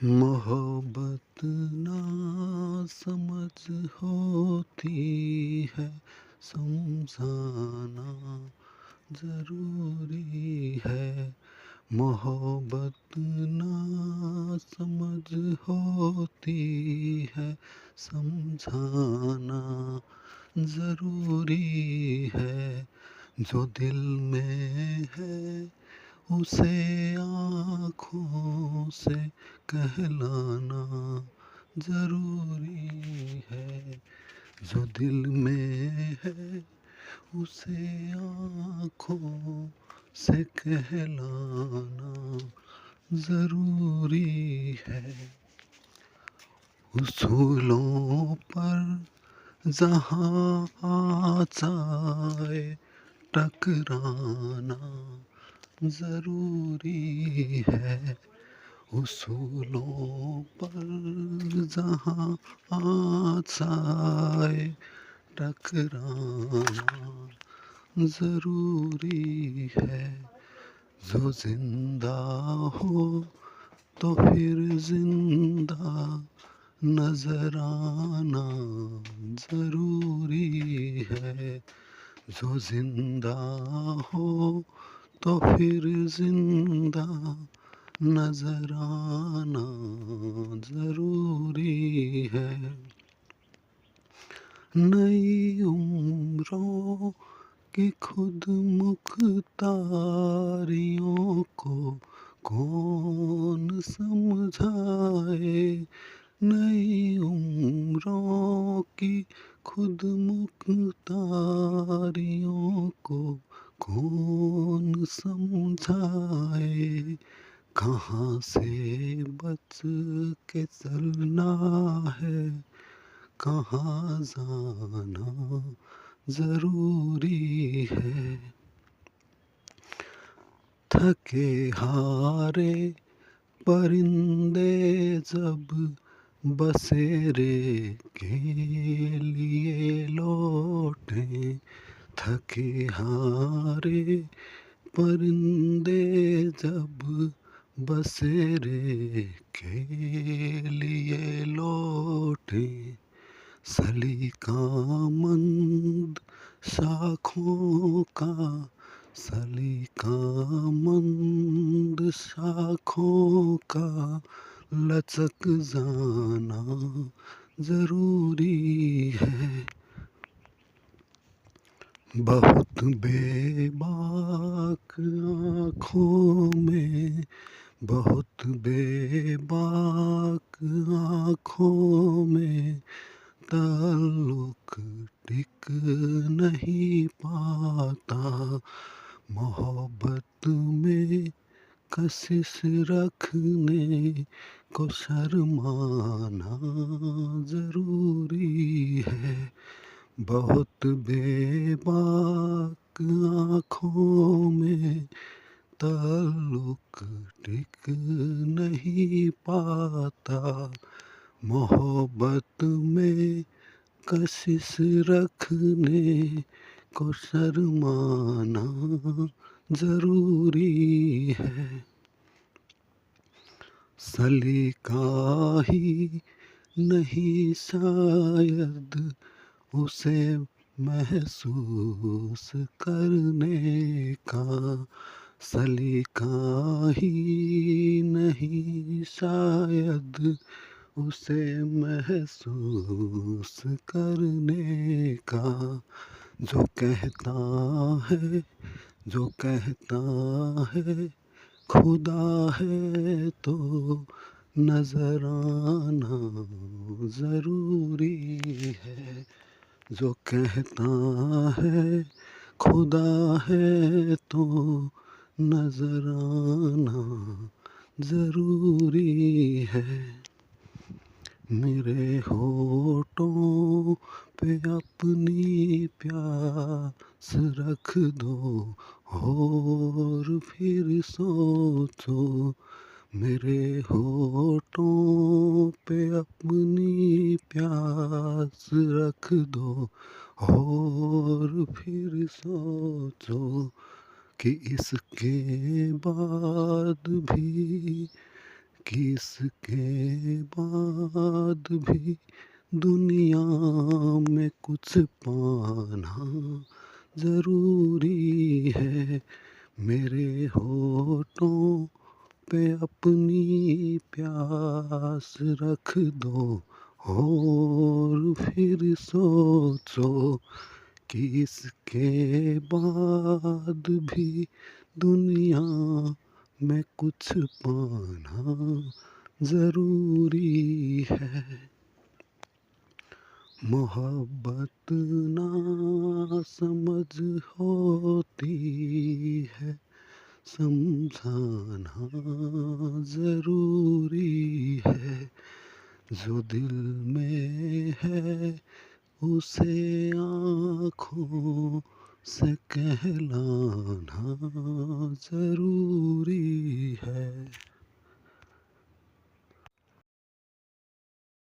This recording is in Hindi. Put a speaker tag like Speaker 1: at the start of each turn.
Speaker 1: मोहब्बत ना समझ होती है, समझाना ज़रूरी है। मोहब्बत ना समझ होती है, समझाना ज़रूरी है। जो दिल में है उसे आँखों से कहलाना ज़रूरी है। जो दिल में है उसे आँखों से कहलाना ज़रूरी है। उसूलों पर जहाँ आ जाए टकराना ज़रूरी है। उसूलों पर जहाँ आ जाए टकराना ज़रूरी है। जो जिंदा हो तो फिर जिंदा नजर आना ज़रूरी है। जो जिंदा हो तो फिर जिंदा नजर आना ज़रूरी है। नई उम्रों की खुद मुख्तारियों को कौन समझाए। नई उम्रों की खुद मुख्तारियों को कौन समझाए। कहाँ से बच के चलना है, कहाँ जाना ज़रूरी है। थके हारे परिंदे जब बसेरे के लिए लौटे। थके हारे परिंदे जब बसेरे के लिए लौटे। सलीकामंद शाखों का, सलीकामंद शाखों का लचक जाना ज़रूरी है। बहुत बेबाक आँखों में, बहुत बेबाक आँखों में ताल्लुक टिक नहीं पाता। मोहब्बत में कशिश रखने को शर्माना ज़रूरी है। बहुत बेबाक आँखों में ताल्लुक टिक नहीं पाता। मोहब्बत में कशिश रखने को शर्माना ज़रूरी है। सलीका ही नहीं शायद उसे महसूस करने का। सलीका ही नहीं शायद उसे महसूस करने का। जो कहता है, जो कहता है खुदा है तो नजर आना ज़रूरी है। जो कहता है खुदा है तो नजर आना ज़रूरी है। मेरे होठों पे अपनी प्यास रख दो और फिर सोचो। मेरे होठों पे अपनी प्यास रख दो और फिर सोचो कि इसके बाद भी कि इसके बाद भी दुनिया में कुछ पाना ज़रूरी है। मेरे होठों पे अपनी प्यास रख दो और फिर सोचो कि इसके बाद भी दुनिया में कुछ पाना ज़रूरी है। मोहब्बत ना समझ होती है, समझाना ज़रूरी है। जो दिल में है उसे आँखों से कहलाना ज़रूरी